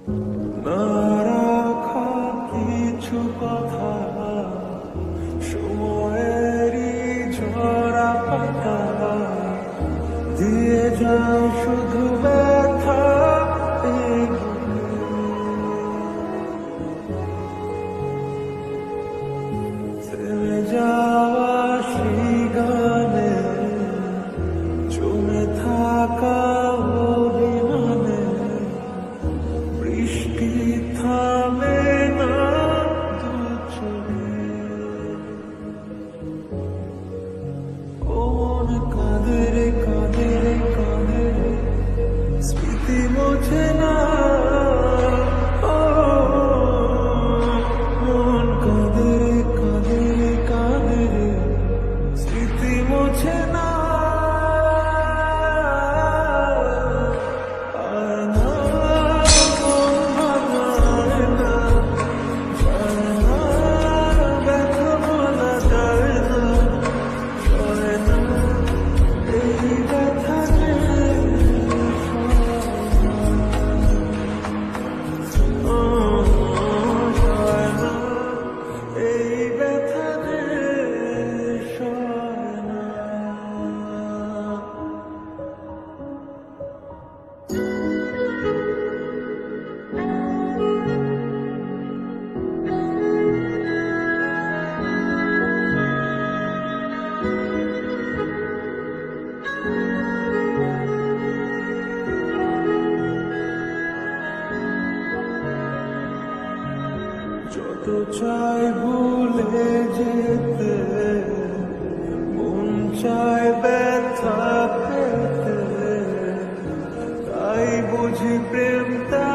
না রাখা কিছু কথা, সময়েরই ঝরা পাতা দিয়ে যায় শুধু ব্যথা। এই থেমে যাওয়া সেই গানে জমে থাকা অভিমানে বৃষ্টি থামে না দু চোখে। কোন কাঁদে রে কাঁদে রে কাঁদে রে, স্মৃতি মোছে না। ও মন কাঁদে রে কাঁদে রে কাঁদে রে, স্মৃতি মোছে না। আর না মন ভাঙায় না, যায় না ব্যথা বলা যায় না, সয় না এই ব্যথা যে সয় না, এই ব্যথা যে সয় না। যত চাই ভুলে যেতে, মন চায় ব্যথা পেতে, তাই বুঝি প্রেমটা